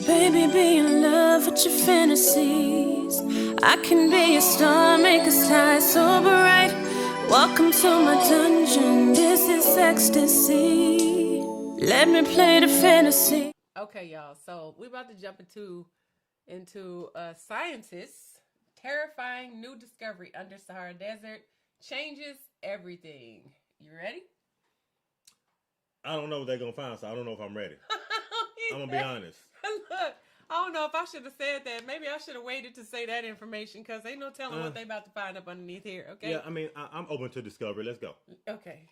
Baby, be in love with your fantasies. I can be a star, make us high so bright. Welcome to my dungeon, this is ecstasy. Let me play the fantasy. Okay, y'all, so we're about to jump into scientists' terrifying new discovery under Sahara Desert changes everything. You ready? I don't know what they're going to find, so I don't know if I'm ready. I'm going to be honest. Look, I don't know if I should have said that. Maybe I should have waited to say that information because ain't no telling what they about to find up underneath here, okay? Yeah, I mean, I'm open to discovery. Let's go. Okay,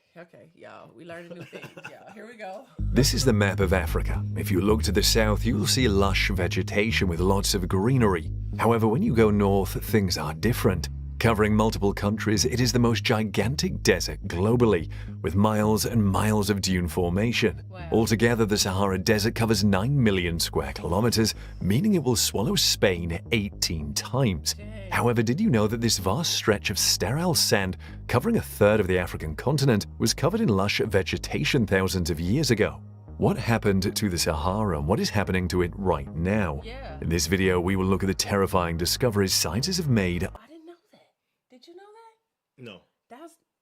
y'all. We learning new things, y'all. Here we go. This is the map of Africa. If you look to the south, you'll see lush vegetation with lots of greenery. However, when you go north, things are different. Covering multiple countries, it is the most gigantic desert globally, with miles and miles of dune formation. Wow. Altogether, the Sahara Desert covers 9 million square kilometers, meaning it will swallow Spain 18 times. Dang. However, did you know that this vast stretch of sterile sand, covering a third of the African continent, was covered in lush vegetation thousands of years ago? What happened to the Sahara and what is happening to it right now? Yeah. In this video, we will look at the terrifying discoveries scientists have made. I didn't know that. Did you know that? No.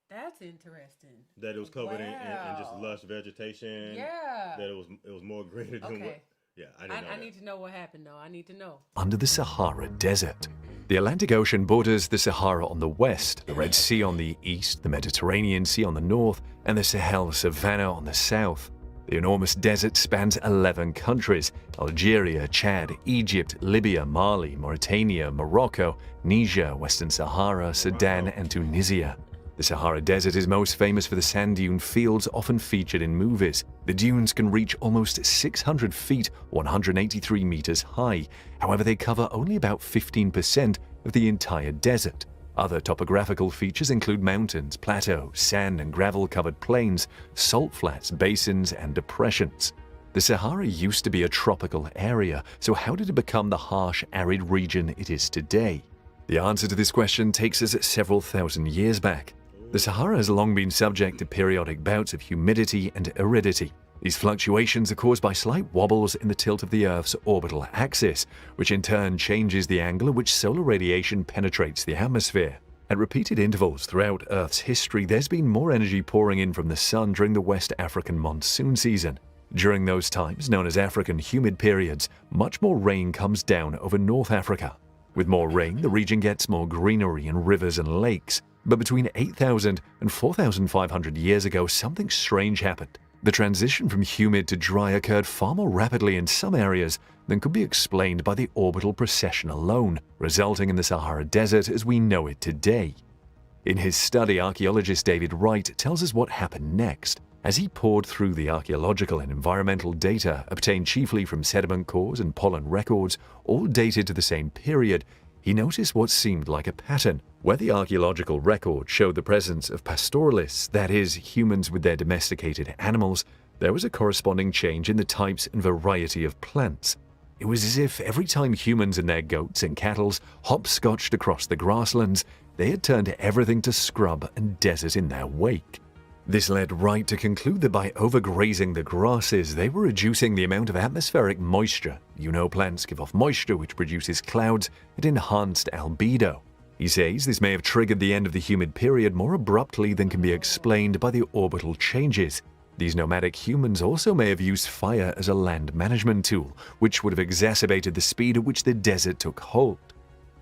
That's interesting. That it was covered in just Wow. lush vegetation. Yeah. That it was more greener than what. Okay. Yeah, I didn't know I that. need to know what happened, though. I need to know. Under the Sahara Desert. The Atlantic Ocean borders the Sahara on the west, the Red Sea on the east, the Mediterranean Sea on the north, and the Sahel Savanna on the south. The enormous desert spans 11 countries: Algeria, Chad, Egypt, Libya, Mali, Mauritania, Morocco, Niger, Western Sahara, Sudan, and Tunisia. The Sahara Desert is most famous for the sand dune fields often featured in movies. The dunes can reach almost 600 feet, 183 meters high. However, they cover only about 15% of the entire desert. Other topographical features include mountains, plateaux, sand and gravel-covered plains, salt flats, basins, and depressions. The Sahara used to be a tropical area, so how did it become the harsh, arid region it is today? The answer to this question takes us several thousand years back. The Sahara has long been subject to periodic bouts of humidity and aridity. These fluctuations are caused by slight wobbles in the tilt of the Earth's orbital axis, which in turn changes the angle at which solar radiation penetrates the atmosphere. At repeated intervals throughout Earth's history, there's been more energy pouring in from the sun during the West African monsoon season. During those times, known as African humid periods, much more rain comes down over North Africa. With more rain, the region gets more greenery and rivers and lakes. But between 8,000 and 4,500 years ago, something strange happened. The transition from humid to dry occurred far more rapidly in some areas than could be explained by the orbital precession alone, resulting in the Sahara Desert as we know it today. In his study, archaeologist David Wright tells us what happened next. As he poured through the archaeological and environmental data obtained chiefly from sediment cores and pollen records, all dated to the same period, he noticed what seemed like a pattern. Where the archaeological record showed the presence of pastoralists, that is, humans with their domesticated animals, there was a corresponding change in the types and variety of plants. It was as if every time humans and their goats and cattle hopscotched across the grasslands, they had turned everything to scrub and desert in their wake. This led Wright to conclude that by overgrazing the grasses, they were reducing the amount of atmospheric moisture. You know, plants give off moisture which produces clouds and enhanced albedo. He says this may have triggered the end of the humid period more abruptly than can be explained by the orbital changes. These nomadic humans also may have used fire as a land management tool, which would have exacerbated the speed at which the desert took hold.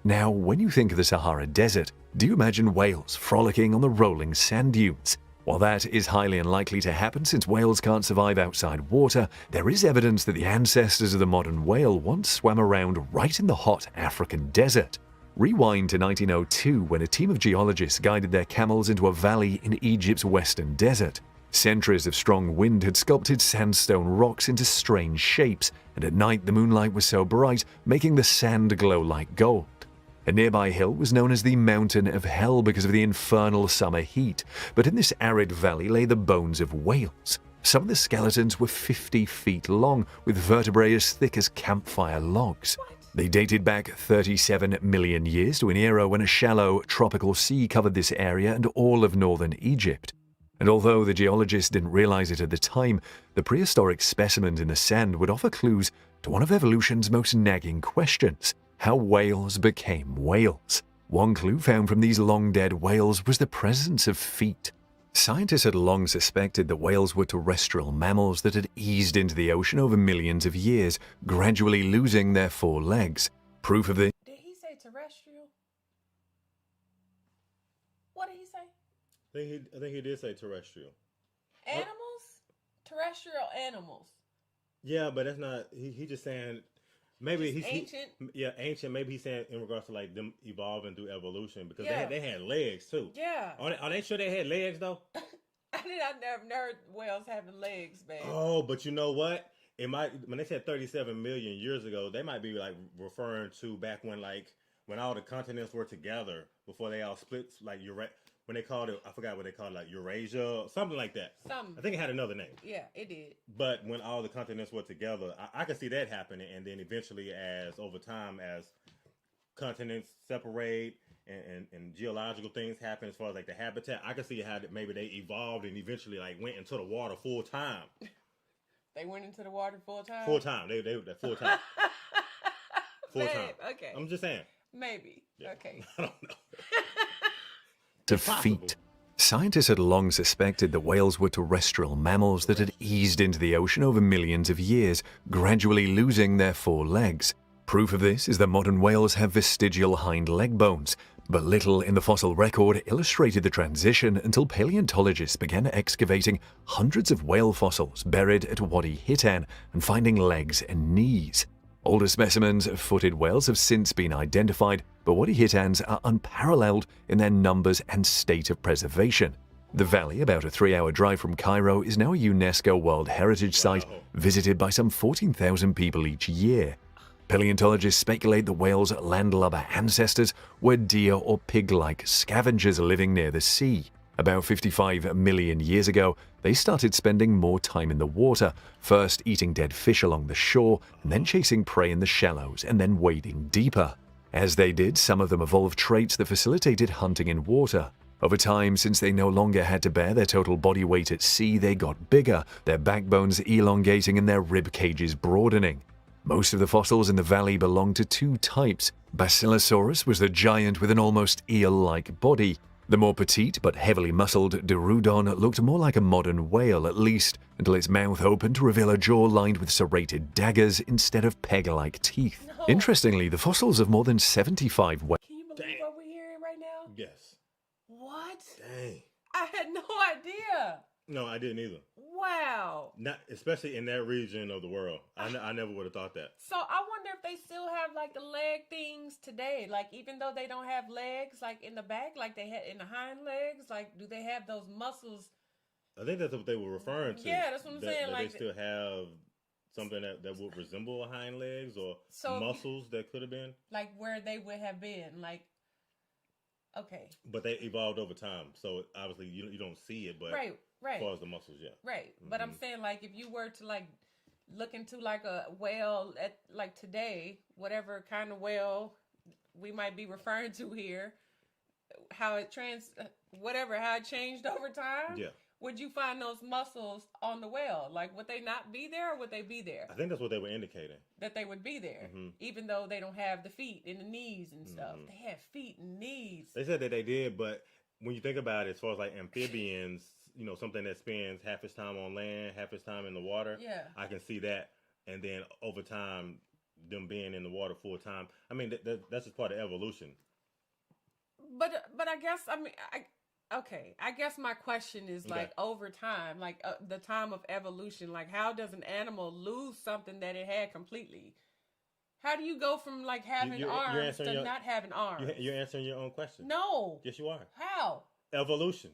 Now, when you think of the Sahara Desert, do you imagine whales frolicking on the rolling sand dunes? While that is highly unlikely to happen since whales can't survive outside water, there is evidence that the ancestors of the modern whale once swam around right in the hot African desert. Rewind to 1902 when a team of geologists guided their camels into a valley in Egypt's western desert. Centuries of strong wind had sculpted sandstone rocks into strange shapes, and at night the moonlight was so bright, making the sand glow like gold. A nearby hill was known as the Mountain of Hell because of the infernal summer heat, but in this arid valley lay the bones of whales. Some of the skeletons were 50 feet long, with vertebrae as thick as campfire logs. They dated back 37 million years to an era when a shallow, tropical sea covered this area and all of northern Egypt. And although the geologists didn't realize it at the time, the prehistoric specimens in the sand would offer clues to one of evolution's most nagging questions: how whales became whales. One clue found from these long-dead whales was the presence of feet. Scientists had long suspected that whales were terrestrial mammals that had eased into the ocean over millions of years, gradually losing their 4 legs. Proof of this. Did he say terrestrial? What did he say? I think he did say terrestrial. Animals? Terrestrial animals. Yeah, but that's not. He just saying maybe he's ancient. Ancient. Maybe he's saying in regards to like them evolving through evolution because Yeah. they had legs too. Yeah. Are they sure they had legs though? I never heard whales having legs, man. Oh, but you know what? It might when they said 37 million years ago, they might be like referring to back when all the continents were together before they all split, like when they called it, I forgot what they called it, like Eurasia, something like that. I think it had another name. Yeah, it did. But when all the continents were together, I could see that happening, and then eventually, as over time, as continents separate and geological things happen as far as like the habitat, I could see how maybe they evolved and eventually like went into the water full time. They went into the water full time? Full time. They full time. Full time. Okay. I'm just saying. Maybe. Yeah. Okay. I don't know. Of feet. Scientists had long suspected that whales were terrestrial mammals that had eased into the ocean over millions of years, gradually losing their 4 legs. Proof of this is that modern whales have vestigial hind leg bones, but little in the fossil record illustrated the transition until paleontologists began excavating hundreds of whale fossils buried at Wadi Hitan and finding legs and knees. Older specimens of footed whales have since been identified, but Wadi Hitans are unparalleled in their numbers and state of preservation. The valley, about a 3-hour drive from Cairo, is now a UNESCO World Heritage Site, visited by some 14,000 people each year. Paleontologists speculate the whales' landlubber ancestors were deer or pig-like scavengers living near the sea. About 55 million years ago, they started spending more time in the water, first eating dead fish along the shore, and then chasing prey in the shallows, and then wading deeper. As they did, some of them evolved traits that facilitated hunting in water. Over time, since they no longer had to bear their total body weight at sea, they got bigger, their backbones elongating and their rib cages broadening. Most of the fossils in the valley belong to 2 types. Basilosaurus was the giant with an almost eel-like body. The more petite but heavily muscled Dorudon looked more like a modern whale, at least, until its mouth opened to reveal a jaw lined with serrated daggers instead of peg-like teeth. No. Interestingly, the fossils of more than 75 whales. Can you believe what we're hearing right now? Yes. What? Dang. I had no idea. No, I didn't either. Wow. Not especially in that region of the world. I never would have thought that. So I wonder if they still have like the leg things today. Like even though they don't have legs like in the back, like they had in the hind legs, like do they have those muscles? I think that's what they were referring to. Yeah, that's what I'm saying. That Like they still have something that would resemble a hind legs or muscles that could have been. Like where they would have been. Like okay. But they evolved over time, so obviously you don't see it, but Right. as far as the muscles, yeah. Right. But I'm saying like if you were to like look into like a whale at like today, whatever kind of whale we might be referring to here, how it how it changed over time. Yeah. Would you find those muscles on the whale? Like would they not be there or would they be there? I think that's what they were indicating. That they would be there. Even though they don't have the feet and the knees and stuff. They have feet and knees. They said that they did, but when you think about it, as far as like amphibians, something that spends half its time on land, half its time in the water. Yeah. I can see that. And then over time, them being in the water full time. I mean, that's just part of evolution. But I guess, I guess my question is like over time, like the time of evolution, like how does an animal lose something that it had completely? How do you go from like having arms to not having arms? You're answering your own question. No. Yes, you are. How? Evolution.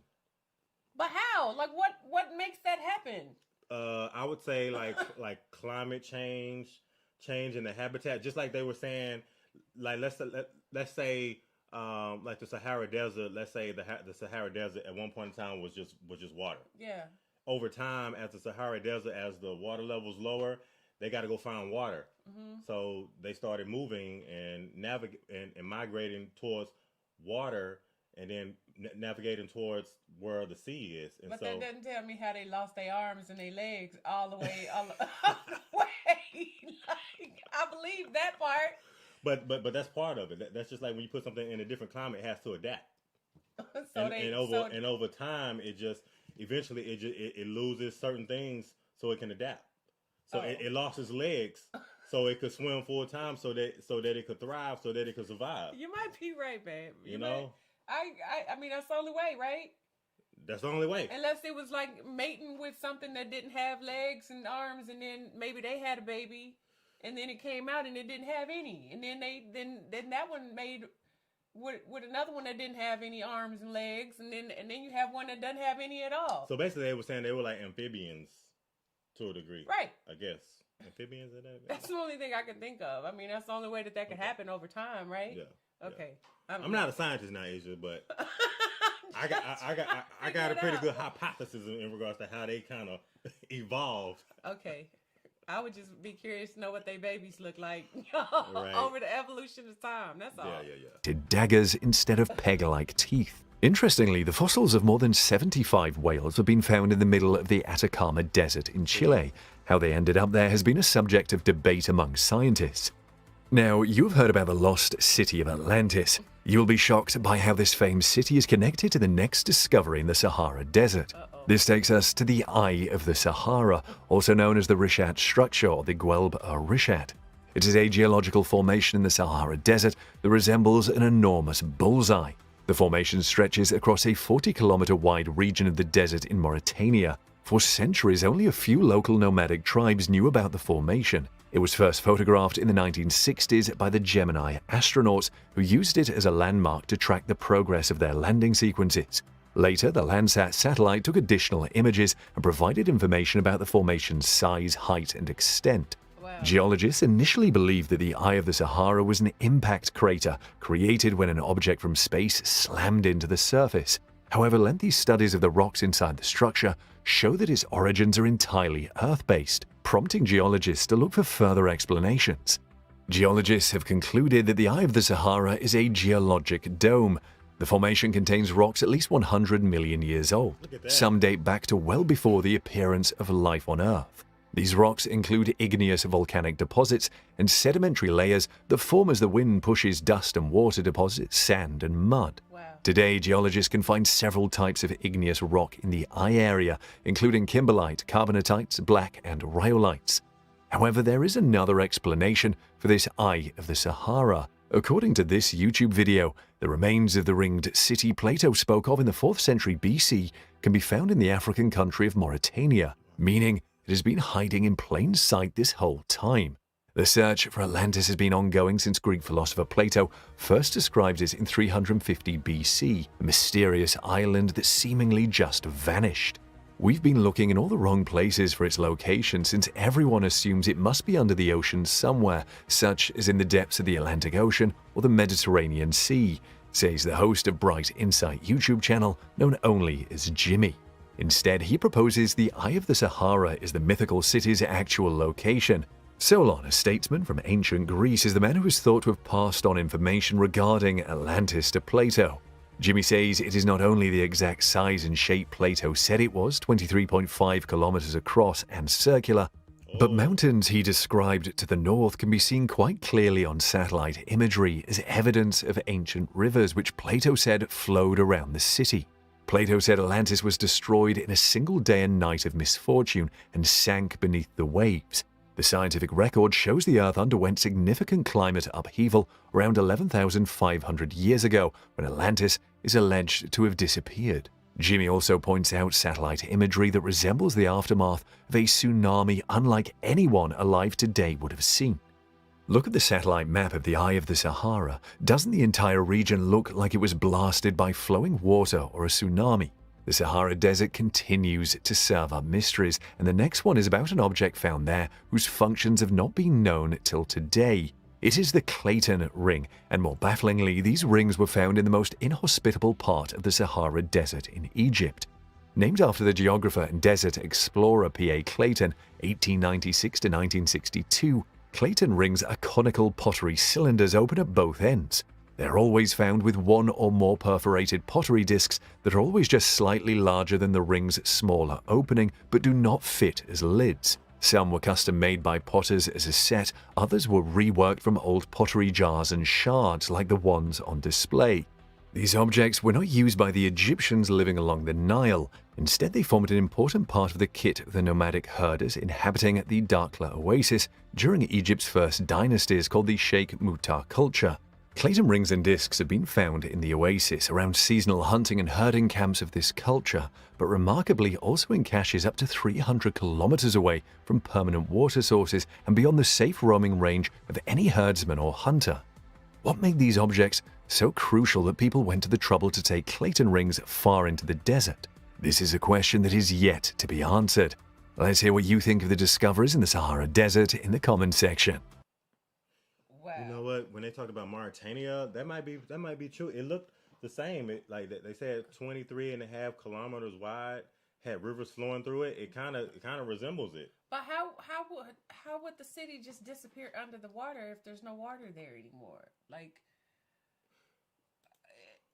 But how? Like what makes that happen? I would say like climate change in the habitat, just like they were saying, like let's say like the Sahara Desert. Let's say the Sahara Desert at one point in time was just water. Yeah. Over time, as the Sahara Desert, as the water levels lower, they got to go find water. So they started moving and and migrating towards water, and then navigating towards where the sea is. And but so, that doesn't tell me how they lost their arms and their legs all the way. Like, I believe that part. But that's part of it. That's just like when you put something in a different climate, it has to adapt. And over time, it just eventually it loses certain things so it can adapt. So it lost its legs so it could swim full time, so that it could thrive, so that it could survive. You might be right, babe. You know, I mean, that's the only way, right? That's the only way. Unless it was like mating with something that didn't have legs and arms, and then maybe they had a baby, and then it came out and it didn't have any, and then then that one made with another one that didn't have any arms and legs, and then you have one that doesn't have any at all. So basically, they were saying they were like amphibians to a degree, right? I guess amphibians are that. That's the only thing I can think of. I mean, that's the only way that could happen over time, right? Yeah. Okay. Yeah. I'm not a scientist now, Asia, but I got a pretty good hypothesis in regards to how they kind of evolved. Okay. I would just be curious to know what their babies look like right. over the evolution of time. That's all. Yeah. Daggers instead of peg-like teeth. Interestingly, the fossils of more than 75 whales have been found in the middle of the Atacama Desert in Chile. How they ended up there has been a subject of debate among scientists. Now, you've heard about the lost city of Atlantis. You'll be shocked by how this famed city is connected to the next discovery in the Sahara Desert. This takes us to the Eye of the Sahara, also known as the Rishat structure or the Guelb Rishat. It is a geological formation in the Sahara Desert that resembles an enormous bullseye. The formation stretches across a 40-kilometer wide region of the desert in Mauritania. For centuries, only a few local nomadic tribes knew about the formation. It was first photographed in the 1960s by the Gemini astronauts, who used it as a landmark to track the progress of their landing sequences. Later, the Landsat satellite took additional images and provided information about the formation's size, height, and extent. Wow. Geologists initially believed that the Eye of the Sahara was an impact crater created when an object from space slammed into the surface. However, lengthy studies of the rocks inside the structure show that its origins are entirely Earth-based, prompting geologists to look for further explanations. Geologists have concluded that the Eye of the Sahara is a geologic dome. The formation contains rocks at least 100 million years old. Some date back to well before the appearance of life on Earth. These rocks include igneous volcanic deposits and sedimentary layers that form as the wind pushes dust and water deposits, sand and mud. Wow. Today, geologists can find several types of igneous rock in the Eye area, including kimberlite, carbonatites, black and rhyolites. However, there is another explanation for this Eye of the Sahara. According to this YouTube video, the remains of the ringed city Plato spoke of in the 4th century BC can be found in the African country of Mauritania, meaning it has been hiding in plain sight this whole time. The search for Atlantis has been ongoing since Greek philosopher Plato first described it in 350 BC, a mysterious island that seemingly just vanished. We've been looking in all the wrong places for its location since everyone assumes it must be under the ocean somewhere, such as in the depths of the Atlantic Ocean or the Mediterranean Sea, says the host of Bright Insight YouTube channel known only as Jimmy. Instead, he proposes the Eye of the Sahara is the mythical city's actual location. Solon, a statesman from ancient Greece, is the man who is thought to have passed on information regarding Atlantis to Plato. Jimmy says it is not only the exact size and shape Plato said it was, 23.5 kilometers across and circular, but mountains he described to the north can be seen quite clearly on satellite imagery as evidence of ancient rivers which Plato said flowed around the city. Plato said Atlantis was destroyed in a single day and night of misfortune and sank beneath the waves. The scientific record shows the Earth underwent significant climate upheaval around 11,500 years ago when Atlantis is alleged to have disappeared. Jimmy also points out satellite imagery that resembles the aftermath of a tsunami unlike anyone alive today would have seen. Look at the satellite map of the Eye of the Sahara. Doesn't the entire region look like it was blasted by flowing water or a tsunami? The Sahara Desert continues to serve up mysteries, and the next one is about an object found there whose functions have not been known till today. It is the Clayton Ring, and more bafflingly, these rings were found in the most inhospitable part of the Sahara Desert in Egypt. Named after the geographer and desert explorer P.A. Clayton, 1896 to 1962, Clayton rings are conical pottery cylinders open at both ends. They're always found with one or more perforated pottery discs that are always just slightly larger than the ring's smaller opening but do not fit as lids. Some were custom made by potters as a set, others were reworked from old pottery jars and shards like the ones on display. These objects were not used by the Egyptians living along the Nile. Instead, they formed an important part of the kit of the nomadic herders inhabiting the Dakhla oasis during Egypt's first dynasties called the Sheikh Mutar culture. Clayton rings and discs have been found in the oasis around seasonal hunting and herding camps of this culture, but remarkably also in caches up to 300 kilometers away from permanent water sources and beyond the safe roaming range of any herdsman or hunter. What made these objects so crucial that people went to the trouble to take Clayton rings far into the desert? This is a question that is yet to be answered. Let's hear what you think of the discoveries in the Sahara Desert in the comment section. You know what? When they talked about Mauritania, that might be true. It looked the same. Like they said, 23.5 kilometers wide, had rivers flowing through it. It kind of resembles it. But how would the city just disappear under the water if there's no water there anymore? Like,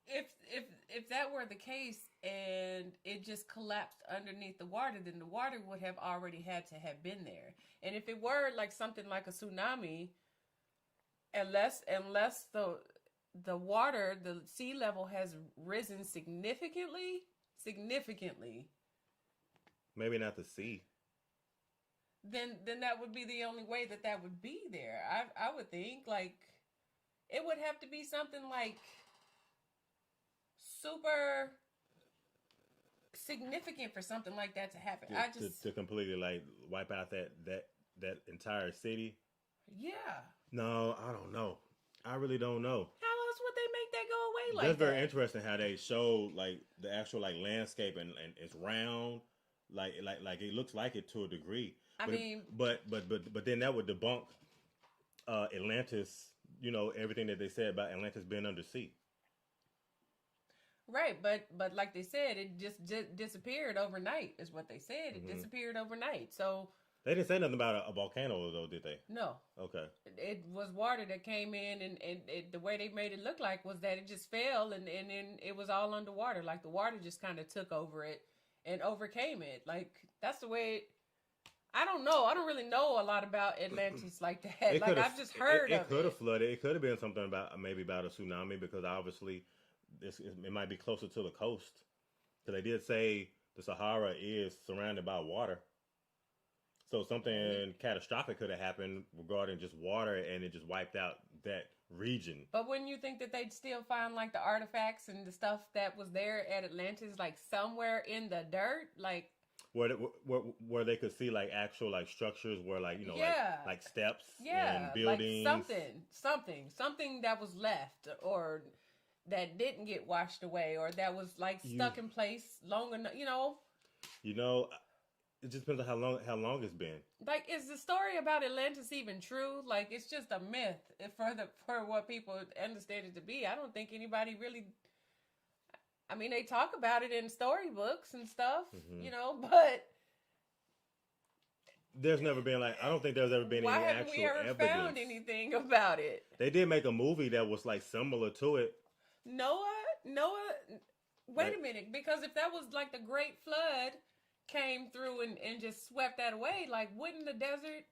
if that were the case and it just collapsed underneath the water, then the water would have already had to have been there. And if it were like something like a tsunami, unless the water, the sea level has risen significantly. Maybe not the sea. Then that would be the only way that would be there. I would think, like, it would have to be something like super significant for something like that to happen. To completely like wipe out that entire city. Yeah. No, I don't know. I really don't know. How else would they make that go away like That's that? very interesting how they show like the actual like landscape and it's round, like it looks like it to a degree. But then that would debunk Atlantis. You know, everything that they said about Atlantis being under sea. Right, but like they said, it just disappeared overnight. Is what they said. It disappeared overnight. So. They didn't say nothing about a volcano, though, did they? No. Okay. It was water that came in, and the way they made it look like was that it just fell, and then it was all underwater. Like, the water just kind of took over it and overcame it. Like, that's the way I don't know. I don't really know a lot about Atlantis like that. Like, I've just heard of it. It could have flooded. It could have been something about a tsunami, because obviously it might be closer to the coast. Because they did say the Sahara is surrounded by water. So something catastrophic could have happened regarding just water, and it just wiped out that region. But wouldn't you think that they'd still find like the artifacts and the stuff that was there at Atlantis, like somewhere in the dirt, like where they could see like actual like structures, where like like steps and buildings, like something that was left or that didn't get washed away or that was like stuck in place long enough, It just depends on how long it's been. Like, is the story about Atlantis even true? Like, it's just a myth for what people understand it to be. I don't think anybody really. I mean, they talk about it in storybooks and stuff, but there's never been I don't think there's ever been any actual evidence. Why haven't we ever found anything about it? They did make a movie that was like similar to it. Noah. Wait a minute, because if that was like the Great Flood came through and just swept that away, like, wouldn't the desert?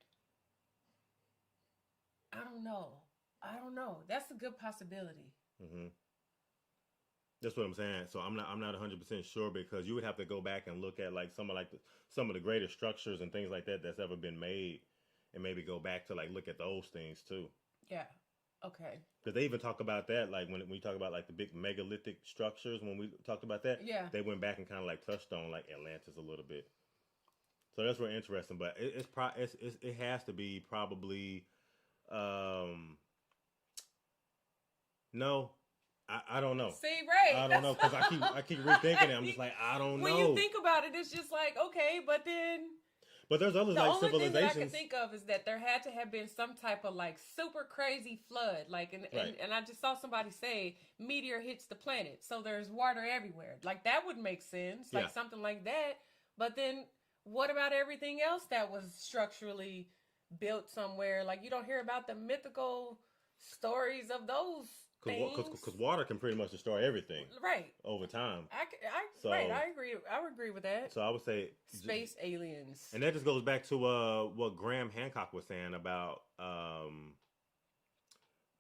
I don't know. That's a good possibility. That's what I'm saying. So I'm not 100% sure, because you would have to go back and look at like some of the greatest structures and things like that that's ever been made, and maybe go back to like look at those things too. Yeah. Okay. Because they even talk about that, like when we talk about like the big megalithic structures, when we talked about that, they went back and kind of like touched on like Atlantis a little bit. So that's really interesting. But it has to be probably, no, I don't know. See, right? I don't know, because I keep rethinking it. I'm just like, I don't know. When you think about it, it's just like, okay, but then. But there's other like civilizations. The only thing that I can think of is that there had to have been some type of like super crazy flood, like and I just saw somebody say meteor hits the planet, so there's water everywhere. Like, that would make sense, like something like that. But then what about everything else that was structurally built somewhere? Like, you don't hear about the mythical stories of those things. Because water can pretty much destroy everything, right? Over time. Right. I agree. I would agree with that. So I would say space aliens, and that just goes back to what Graham Hancock was saying about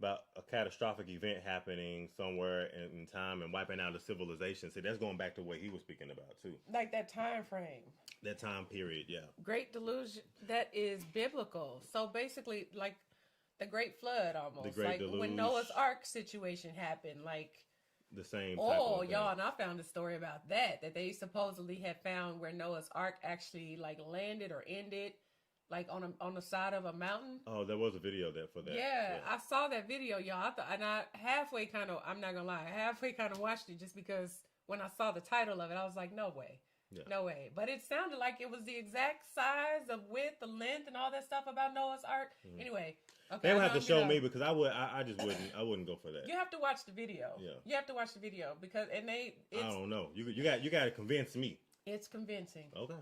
a catastrophic event happening somewhere in time and wiping out a civilization. See, that's going back to what he was speaking about too. Like that time frame. That time period, yeah. Great delusion, that is biblical. So basically, like the Great Flood almost. The Great Deluge. When Noah's Ark situation happened, like the same. Oh, y'all, and I found a story about that they supposedly had found where Noah's Ark actually like landed or ended. Like on the side of a mountain. Oh, there was a video there for that. Yeah, I saw that video, y'all. I'm not gonna lie, I halfway kind of watched it just because when I saw the title of it, I was like, no way. Yeah. No way. But it sounded like it was the exact size, the width, the length, and all that stuff about Noah's Ark. Mm-hmm. Anyway, okay. They would have to show me because I just wouldn't. I wouldn't go for that. You have to watch the video. Yeah. You have to watch the video because I don't know. You got to convince me. It's convincing. Okay.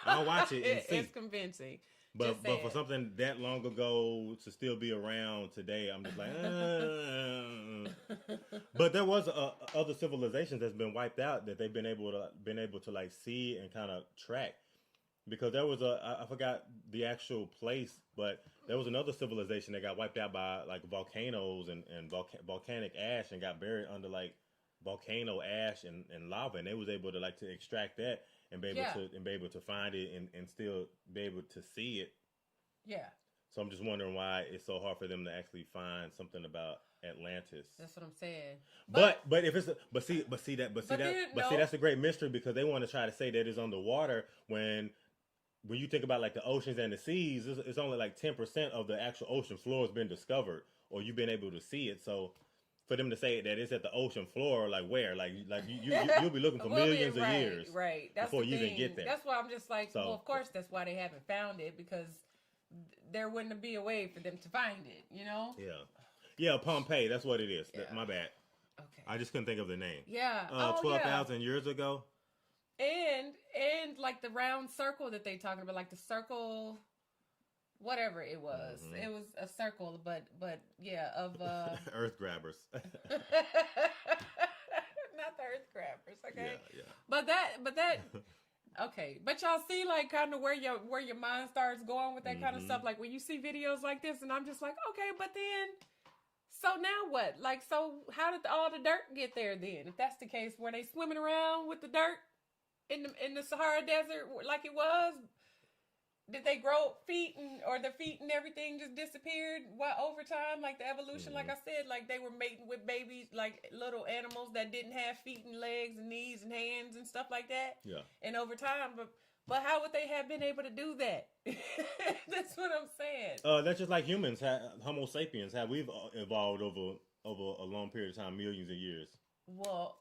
I'll watch it and see. It's convincing. But for something that long ago to still be around today, I'm just like, But there was other civilizations that's been wiped out that they've been able to like see and kind of track, because there was I forgot the actual place, but there was another civilization that got wiped out by like volcanoes and volcanic ash and got buried under like volcano ash and lava, and they was able to like to extract that. And be able to find it and still be able to see it. Yeah. So I'm just wondering why it's so hard for them to actually find something about Atlantis. That's what I'm saying. But if it's that's a great mystery, because they want to try to say that it's underwater when you think about like the oceans and the seas, it's only like 10% of the actual ocean floor has been discovered or you've been able to see it. So for them to say that it's at the ocean floor, like where? Like you'll be looking for millions of years, right? That's before you even get there. That's why I'm just like, well, of course, that's why they haven't found it, because there wouldn't be a way for them to find it, you know? Yeah, Pompeii. That's what it is. Yeah. My bad. Okay. I just couldn't think of the name. Yeah. 12,000 years ago. And like the round circle that they talking about, like the circle. Whatever it was, It was a circle, but yeah, of Earth grabbers. Not the Earth grabbers, okay? Yeah. But that, okay. But y'all see, like, kind of where your mind starts going with that kind of stuff. Like when you see videos like this, and I'm just like, okay, but then, so now what? Like, so how did all the dirt get there then? If that's the case, were they swimming around with the dirt in the Sahara Desert like it was? Did they grow feet or the feet and everything just disappeared? Over time, like the evolution, like I said, like they were mating with babies, like little animals that didn't have feet and legs and knees and hands and stuff like that. Yeah. And over time, but how would they have been able to do that? That's what I'm saying. That's just like humans, Homo sapiens, how we've evolved over a long period of time, millions of years. Well,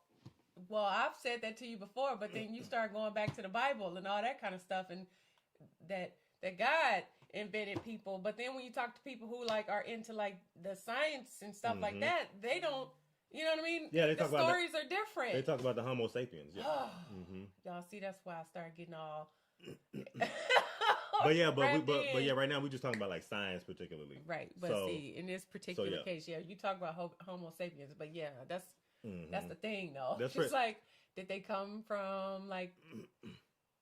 I've said that to you before, but then you start going back to the Bible and all that kind of stuff, and that God invented people. But then when you talk to people who like are into like the science and stuff like that, they don't, you know what I mean? Yeah, the stories are different. They talk about the Homo sapiens. Yeah. Y'all see, that's why I started getting all. But right now we're just talking about like science particularly. Right, but see, in this particular case, you talk about Homo sapiens, but yeah, that's the thing though. That's just like, did they come from like?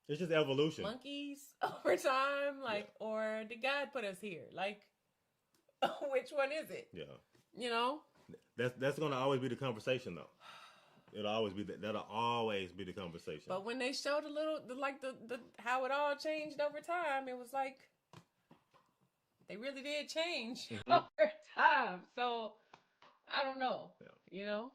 It's just evolution. Monkeys over time, like, or did God put us here? Like, which one is it? Yeah. You know? That's gonna always be the conversation, though. That'll always be the conversation. But when they showed the how it all changed over time, it was like they really did change over time. So I don't know. Yeah. You know?